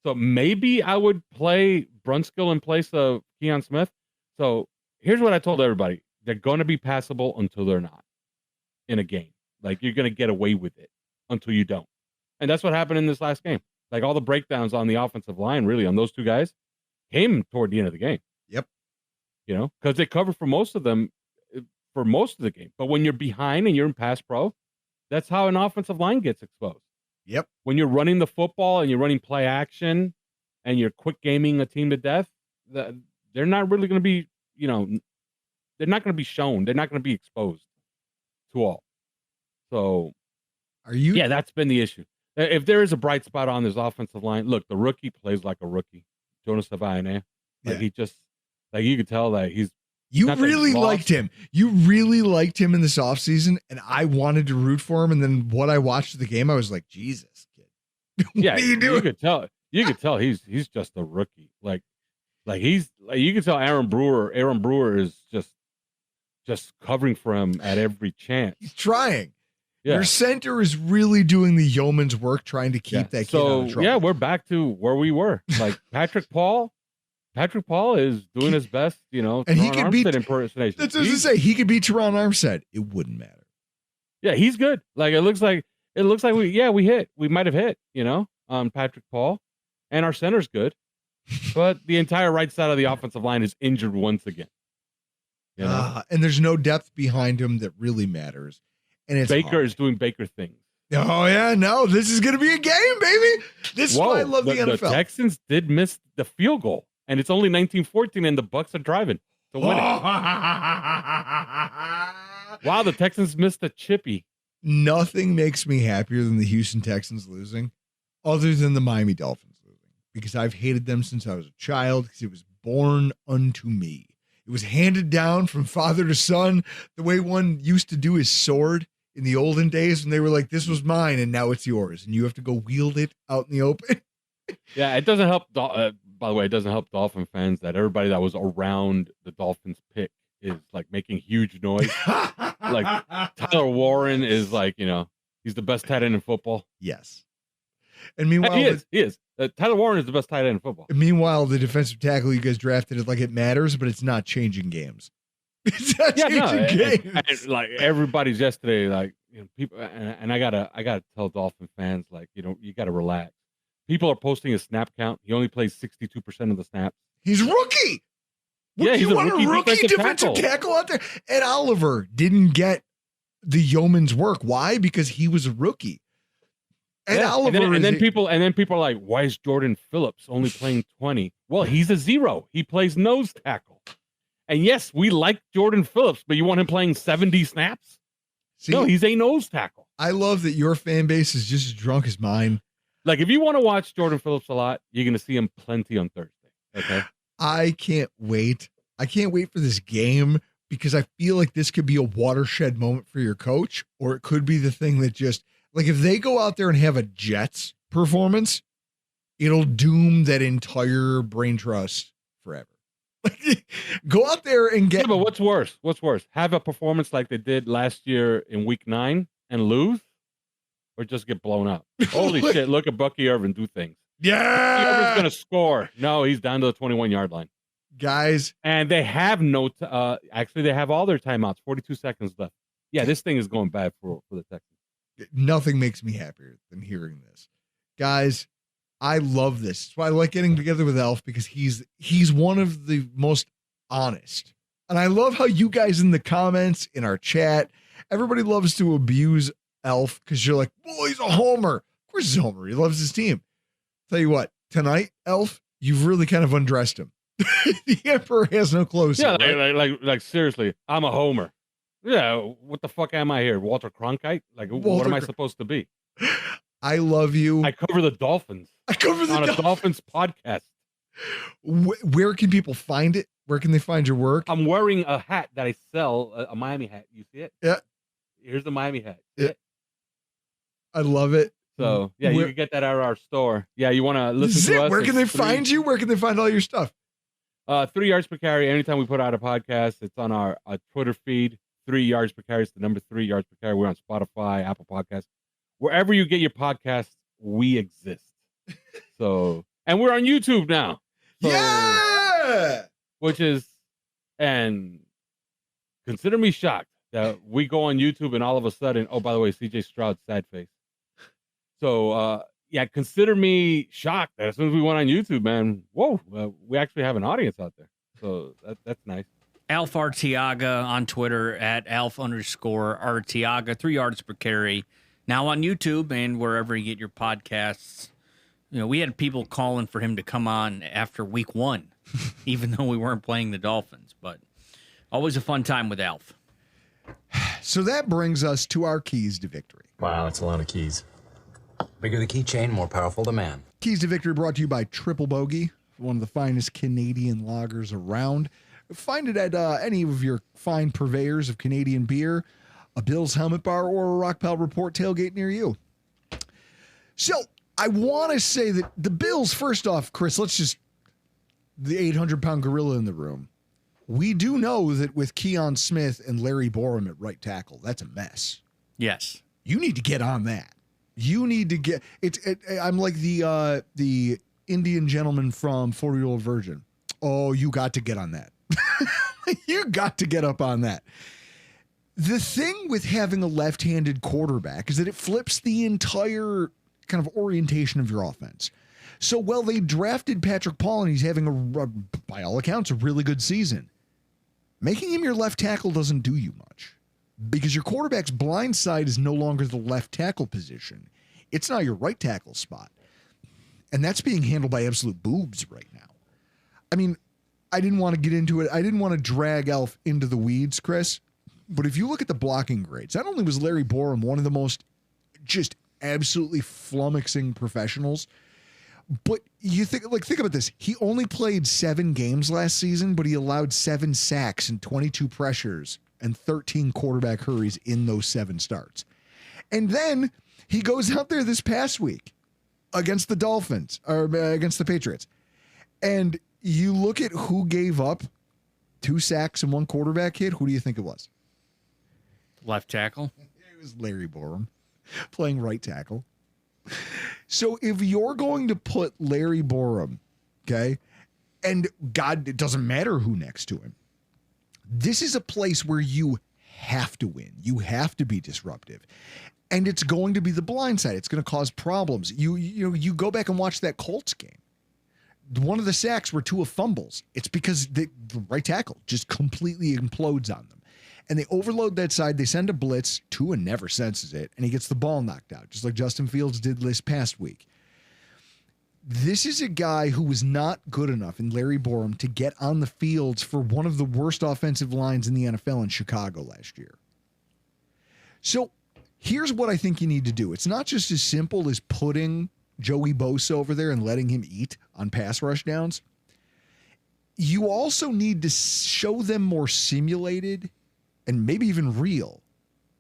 So maybe I would play Brunskill in place of Keon Smith. So here's what I told everybody. They're going to be passable until they're not in a game. Like, you're going to get away with it until you don't. And that's what happened in this last game. Like, all the breakdowns on the offensive line, really, on those two guys, came toward the end of the game. Yep. You know, because they covered for most of them for most of the game. But when you're behind and you're in pass pro, that's how an offensive line gets exposed. Yep. When you're running the football and you're running play action and you're quick gaming a team to death, they're not really going to be, you know, they're not going to be shown. They're not going to be exposed to all. So, yeah, that's been the issue. If there is a bright spot on this offensive line, look, the rookie plays like a rookie. Jonas Savaiane. Like, he just, like, you could tell that he's. You really liked him. You really liked him in this offseason, and I wanted to root for him. And then what I watched the game, I was like, Jesus, kid. Yeah, you could tell. You could tell he's just a rookie. Like he's like, you can tell Aaron Brewer is just covering for him at every chance. He's trying. Yeah. Your center is really doing the yeoman's work trying to keep that kid out of trouble. Yeah, we're back to where we were. Like Patrick Paul is doing his best, you know, and he could beat impersonation. That's what I was to say. He could beat Teron Armstead. It wouldn't matter. Yeah, he's good. Like it looks like we hit. We might have hit, you know, on Patrick Paul, and our center's good, but the entire right side of the offensive line is injured once again. You know? And there's no depth behind him that really matters. And it's Baker is doing Baker things. Oh yeah, no, this is going to be a game, baby. This is why I love the NFL. The Texans did miss the field goal, and it's only 19-14, and the Bucs are driving to win it. Wow, the Texans missed a chippy. Nothing makes me happier than the Houston Texans losing, other than the Miami Dolphins losing, because I've hated them since I was a child, because it was born unto me. It was handed down from father to son, the way one used to do his sword in the olden days when they were like, this was mine and now it's yours. And you have to go wield it out in the open. Yeah, it doesn't help. By the way, it doesn't help Dolphin fans that everybody that was around the Dolphins pick is like making huge noise. Like Tyler Warren is like, you know, he's the best tight end in football. Yes. And meanwhile, he is. Tyler Warren is the best tight end in football. Meanwhile, the defensive tackle you guys drafted is like it matters, but it's not changing games. It's not changing games. And like everybody's yesterday, like, you know, people, and I gotta tell Dolphin fans, like, you know, you gotta relax. People are posting his snap count. He only plays 62% of the snaps. He's rookie. Yeah, he's a rookie defensive tackle out there. Ed Oliver didn't get the yeoman's work. Why? Because he was a rookie. Ed Oliver, and then people are like, why is Jordan Phillips only playing 20? Well, he's a zero. He plays nose tackle. And yes, we like Jordan Phillips, but you want him playing 70 snaps? See, no, he's a nose tackle. I love that your fan base is just as drunk as mine. Like, if you want to watch Jordan Phillips a lot, you're going to see him plenty on Thursday. Okay. I can't wait. I can't wait for this game because I feel like this could be a watershed moment for your coach, or it could be the thing that just, like, if they go out there and have a Jets performance, it'll doom that entire brain trust forever. Go out there and get. Yeah, but what's worse? What's worse? Have a performance like they did last year in Week 9 and lose, or just get blown up? Holy shit! Look at Bucky Irvin do things. Yeah, Bucky Irvin's gonna score. No, he's down to the 21-yard line, guys. And they have actually, they have all their timeouts. 42 seconds left. Yeah, this thing is going bad for the Texans. Nothing makes me happier than hearing this, guys. I love this. That's why I like getting together with Alf, because he's one of the most honest. And I love how you guys in the comments, in our chat, everybody loves to abuse Alf because you're like, well, he's a homer. Of course he's a homer. He loves his team. Tell you what, tonight, Alf, you've really kind of undressed him. The Emperor has no clothes. Yeah, right? like seriously, I'm a homer. Yeah, what the fuck am I here? Walter Cronkite? Like, what am I supposed to be? I love you. I cover the Dolphins. I cover the on a Dolphins podcast. Where can people find it? Where can they find your work? I'm wearing a hat that I sell, a Miami hat. You see it? Yeah. Here's the Miami hat. Yeah. I love it. So, yeah, you can get that at our store. Yeah, you want to listen to us. Where can they find you? Where can they find all your stuff? 3 yards per carry. Anytime we put out a podcast, it's on our Twitter feed. 3 yards per carry. It's the number 3 yards per carry. We're on Spotify, Apple Podcasts. Wherever you get your podcasts, we exist. So, and we're on YouTube now. So, yeah! Which is, and consider me shocked that we go on YouTube and all of a sudden, oh, by the way, CJ Stroud's sad face. So, yeah, consider me shocked that as soon as we went on YouTube, man, whoa, we actually have an audience out there. So that's nice. Alf Arteaga on Twitter at Alf_Arteaga, 3 yards per carry. Now on YouTube and wherever you get your podcasts. You know, we had people calling for him to come on after week 1, even though we weren't playing the Dolphins. But always a fun time with Alf. So that brings us to our keys to victory. Wow, that's a lot of keys. Bigger the keychain, more powerful the man. Keys to victory brought to you by Triple Bogey, one of the finest Canadian lagers around. Find it at any of your fine purveyors of Canadian beer, a Bill's Helmet Bar, or a Rockpile Report tailgate near you. So I want to say that the Bills, first off, Chris, the 800-pound gorilla in the room. We do know that with Keon Smith and Larry Borum at right tackle, that's a mess. Yes. You need to get on that. You need to get I'm like the Indian gentleman from 40-Year-Old Virgin. Oh, you got to get on that. You got to get up on that. The thing with having a left-handed quarterback is that it flips the entire kind of orientation of your offense. So while they drafted Patrick Paul and he's having by all accounts, a really good season, making him your left tackle doesn't do you much because your quarterback's blind side is no longer the left tackle position. It's now your right tackle spot. And that's being handled by absolute boobs right now. I mean, I didn't want to get into it. I didn't want to drag Alf into the weeds, Chris. But if you look at the blocking grades, not only was Larry Borum one of the most just absolutely flummoxing professionals, but you think about this. He only played 7 games last season, but he allowed 7 sacks and 22 pressures and 13 quarterback hurries in those 7 starts. And then he goes out there this past week against the Dolphins or against the Patriots. And you look at who gave up 2 sacks and 1 quarterback hit. Who do you think it was? Left tackle. It was Larry Borum playing right tackle. So if you're going to put Larry Borum, okay, and God, it doesn't matter who next to him, this is a place where you have to win. You have to be disruptive. And it's going to be the blind side. It's going to cause problems. You go back and watch that Colts game. One of the sacks were 2 fumbles. It's because the right tackle just completely implodes on them. And they overload that side. They send a blitz. Tua never senses it, and he gets the ball knocked out, just like Justin Fields did this past week. This is a guy who was not good enough in Larry Borum to get on the fields for one of the worst offensive lines in the NFL in Chicago last year. So Here's what I think you need to do. It's not just as simple as putting Joey Bosa over there and letting him eat on pass rush downs. You also need to show them more simulated and maybe even real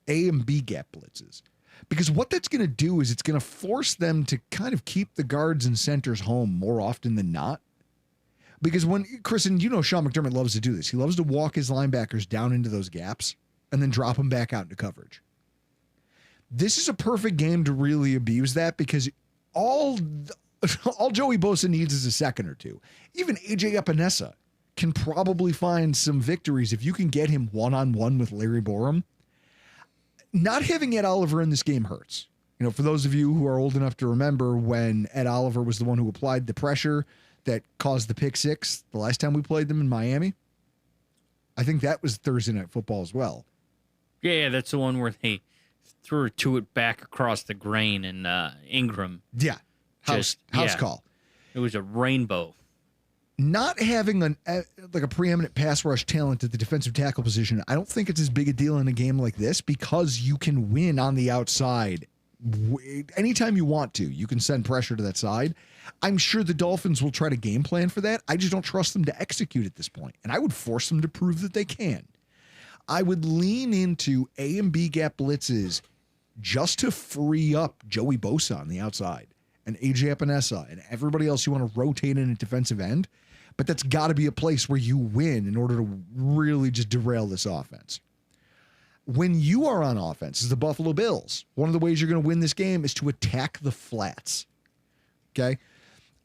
A and B gap blitzes. Because what that's going to do is it's going to force them to kind of keep the guards and centers home more often than not. Because when, Chris, and you know Sean McDermott loves to do this. He loves to walk his linebackers down into those gaps and then drop them back out into coverage. This is a perfect game to really abuse that because all Joey Bosa needs is a second or two. Even AJ Epinesa can probably find some victories if you can get him one-on-one with Larry Borum. Not having Ed Oliver in this game hurts. You know, for those of you who are old enough to remember when Ed Oliver was the one who applied the pressure that caused the pick six the last time we played them in Miami, I think that was Thursday Night Football as well. Yeah, that's the one where they threw it back across the grain and Ingram. Yeah. House call. It was a rainbow. Not having a preeminent pass rush talent at the defensive tackle position, I don't think it's as big a deal in a game like this because you can win on the outside. Anytime you want to, you can send pressure to that side. I'm sure the Dolphins will try to game plan for that. I just don't trust them to execute at this point, and I would force them to prove that they can. I would lean into A and B gap blitzes just to free up Joey Bosa on the outside and AJ Epinesa and everybody else you want to rotate in at defensive end. But that's got to be a place where you win in order to really just derail this offense. When you are on offense, as the Buffalo Bills, one of the ways you're going to win this game is to attack the flats. Okay?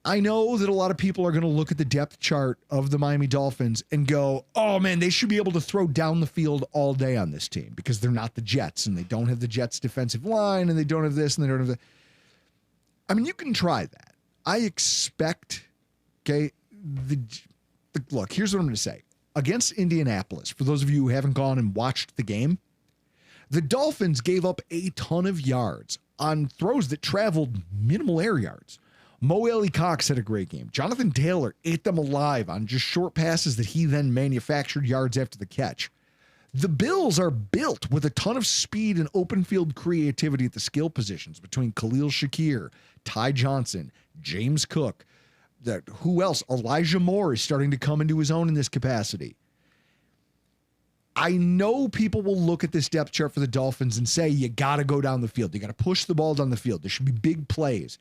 I know that a lot of people are going to look at the depth chart of the Miami Dolphins and go, oh man, they should be able to throw down the field all day on this team because they're not the Jets and they don't have the Jets defensive line and they don't have this and they don't have that. I mean, you can try that. I expect, okay, look, here's what I'm going to say. Against Indianapolis, for those of you who haven't gone and watched the game, the Dolphins gave up a ton of yards on throws that traveled minimal air yards. Mo Alley Cox had a great game. Jonathan Taylor ate them alive on just short passes that he then manufactured yards after the catch. The Bills are built with a ton of speed and open field creativity at the skill positions between Khalil Shakir, Ty Johnson, James Cook. Who else? Elijah Moore is starting to come into his own in this capacity. I know people will look at this depth chart for the Dolphins and say, you got to go down the field. You got to push the ball down the field. There should be big plays.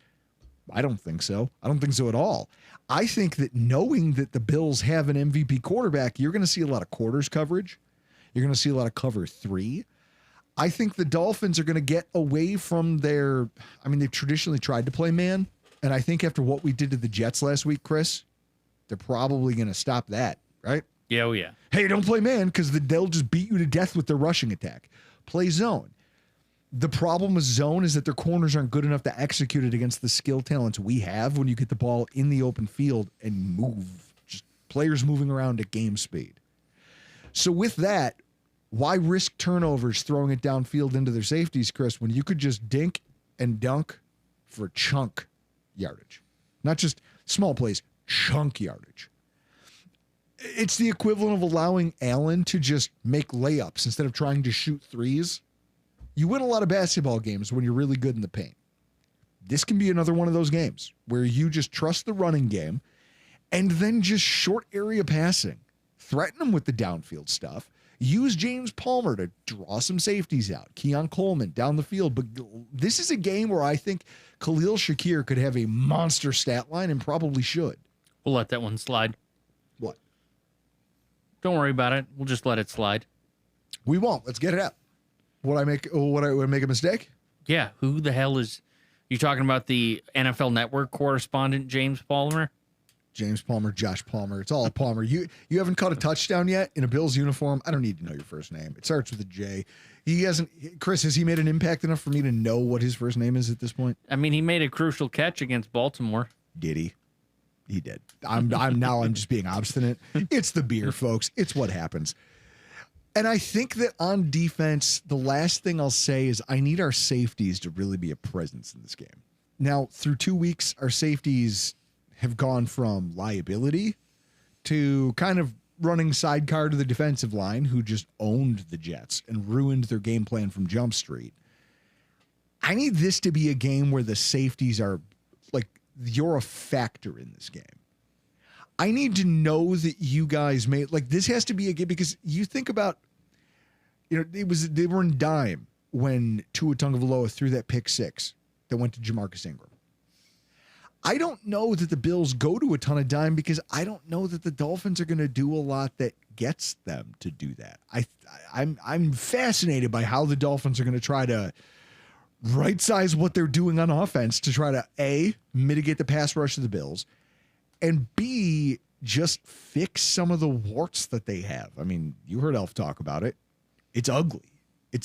I don't think so. I don't think so at all. I think that knowing that the Bills have an MVP quarterback, you're going to see a lot of quarters coverage. You're going to see a lot of cover 3. I think the Dolphins are going to get away from they've traditionally tried to play man. And I think after what we did to the Jets last week, Chris, they're probably going to stop that, right? Yeah, oh yeah. Hey, don't play man because they'll just beat you to death with their rushing attack. Play zone. The problem with zone is that their corners aren't good enough to execute it against the skill talents we have when you get the ball in the open field and move. Just players moving around at game speed. So with that, why risk turnovers throwing it downfield into their safeties, Chris, when you could just dink and dunk for chunk yardage? Not just small plays, chunk yardage. It's the equivalent of allowing Allen to just make layups instead of trying to shoot threes. You win a lot of basketball games when you're really good in the paint. This can be another one of those games where you just trust the running game and then just short area passing. Threaten them with the downfield stuff. Use James Palmer to draw some safeties out. Keon Coleman down the field. But this is a game where I think Khalil Shakir could have a monster stat line and probably should. We'll let that one slide. What? Don't worry about it. We'll just let it slide. We won't. Let's get it out. Would I make a mistake? Yeah. Who the hell is you talking about? The NFL Network correspondent James Palmer? James Palmer, Josh Palmer. It's all Palmer. You haven't caught a touchdown yet in a Bills uniform. I don't need to know your first name. It starts with a J. He hasn't. Chris, has he made an impact enough for me to know what his first name is at this point? I mean, he made a crucial catch against Baltimore. Did he? He did. I'm just being obstinate. It's the beer, folks. It's what happens. And I think that on defense, the last thing I'll say is I need our safeties to really be a presence in this game. Now, through 2 weeks, our safeties have gone from liability to kind of running sidecar to the defensive line, who just owned the Jets and ruined their game plan from Jump Street. I need this to be a game where the safeties are like, you're a factor in this game. I need to know that you guys made, like, this has to be a game because you think about, they were in dime when Tua Tagovailoa threw that pick six that went to Jamarcus Ingram. I don't know that the Bills go to a ton of dime because I don't know that the Dolphins are going to do a lot that gets them to do that. I'm fascinated by how the Dolphins are going to try to right size what they're doing on offense to try to A, mitigate the pass rush of the Bills, and B, just fix some of the warts that they have. I mean, you heard Alf talk about it. It's ugly.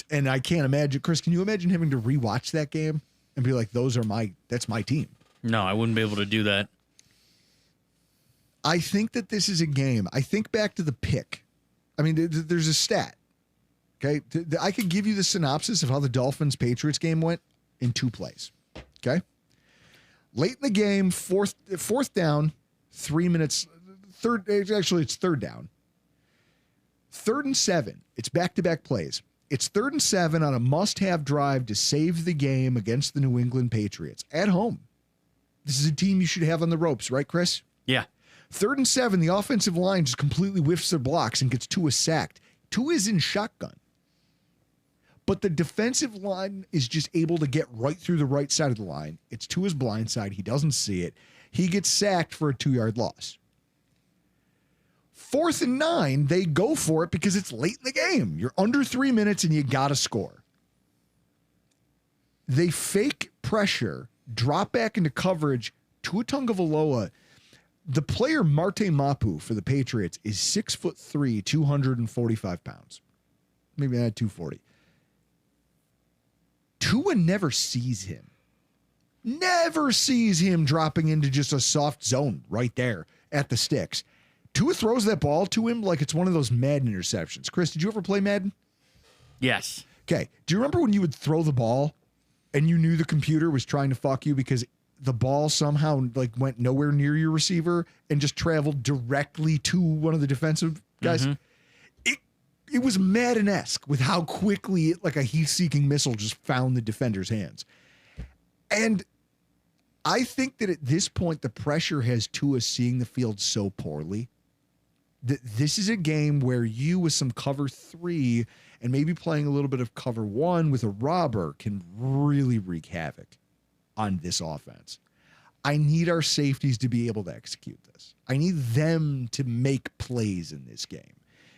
And I can't imagine, Chris, can you imagine having to rewatch that game and be like, that's my team? No, I wouldn't be able to do that. I think that this is a game. I think back to the pick. I mean, there's a stat. Okay. I could give you the synopsis of how the Dolphins-Patriots game went in 2 plays. Okay. Late in the game, fourth down, 3 minutes. It's third down. 3rd and 7. It's back-to-back plays. It's 3rd and 7 on a must-have drive to save the game against the New England Patriots at home. This is a team you should have on the ropes, right, Chris? Yeah. 3rd and 7, the offensive line just completely whiffs their blocks and gets Tua sacked. Tua is in shotgun. But the defensive line is just able to get right through the right side of the line. It's Tua's blind side. He doesn't see it. He gets sacked for a 2-yard loss. 4th and 9, they go for it because it's late in the game. You're under 3 minutes and you got to score. They fake pressure, drop back into coverage. Tua Tagovailoa, the player Marte Mapu for the Patriots, is 6'3", 245 pounds. Maybe I had 240. Tua never sees him. Never sees him dropping into just a soft zone right there at the sticks. Tua throws that ball to him like it's one of those Madden interceptions. Chris, did you ever play Madden? Yes. Okay. Do you remember when you would throw the ball and you knew the computer was trying to fuck you because the ball somehow like went nowhere near your receiver and just traveled directly to one of the defensive guys? Mm-hmm. It was Madden-esque with how quickly like a heat-seeking missile just found the defender's hands. And I think that at this point, the pressure has Tua seeing the field so poorly that this is a game where you with some cover 3 and maybe playing a little bit of cover 1 with a robber can really wreak havoc on this offense. I need our safeties to be able to execute this. I need them to make plays in this game.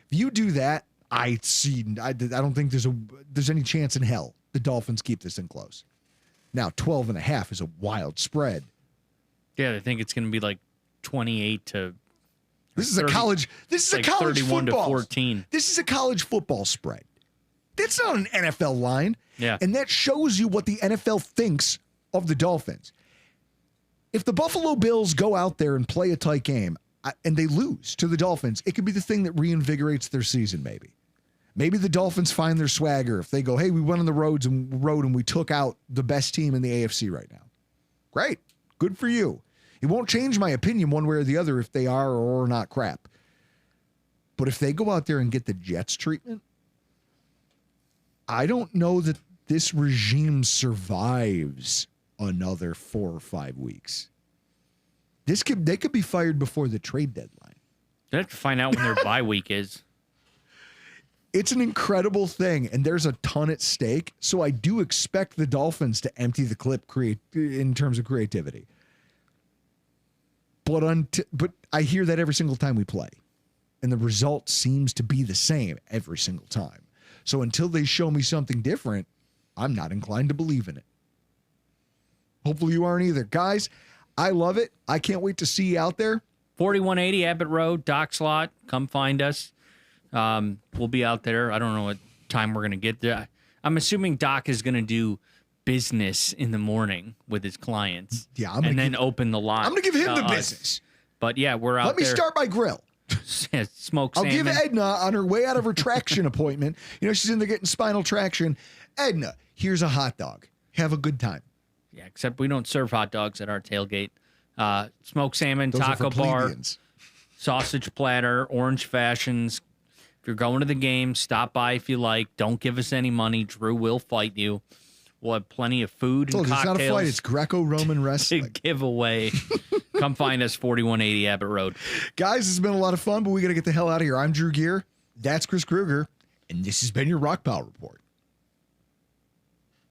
If you do that, I don't think there's any chance in hell the Dolphins keep this thing close. Now, 12.5 is a wild spread. Yeah, I think it's going to be like 28 to. This is a college. This is like a college 31 football. To 14. This is a college football spread. That's not an NFL line. Yeah, and that shows you what the NFL thinks of the Dolphins. If the Buffalo Bills go out there and play a tight game and they lose to the Dolphins, it could be the thing that reinvigorates their season. Maybe the Dolphins find their swagger if they go, hey, we went on the road and we took out the best team in the AFC right now. Great. Good for you. It won't change my opinion one way or the other if they are or are not crap. But if they go out there and get the Jets treatment, I don't know that this regime survives another 4 or 5 weeks. They could be fired before the trade deadline. They have to find out when their bye week is. It's an incredible thing, and there's a ton at stake. So I do expect the Dolphins to empty the clip in terms of creativity. But I hear that every single time we play, and the result seems to be the same every single time. So until they show me something different, I'm not inclined to believe in it. Hopefully you aren't either. Guys, I love it. I can't wait to see you out there. 4180 Abbott Road, Dock Slot. Come find us. We'll be out there. I don't know what time we're going to get there. I'm assuming Doc is going to do business in the morning with his clients. Yeah, and then open the lot. I'm going to give him the business. But yeah, we're out there. Let me start my grill. Smoke I'll salmon. give Edna on her way out of her traction appointment. She's in there getting spinal traction. Edna, here's a hot dog. Have a good time. Yeah, except we don't serve hot dogs at our tailgate. Smoked salmon, Those taco bar, sausage platter, orange fashions. If you're going to the game, stop by if you like. Don't give us any money. Drew will fight you. We'll have plenty of food and It's not a cocktails fight. It's Greco-Roman to wrestling. give away. Come find us, 4180 Abbott Road. Guys, this has been a lot of fun, but we got to get the hell out of here. I'm Drew Gear. That's Chris Kruger. And this has been your Rockpile Report.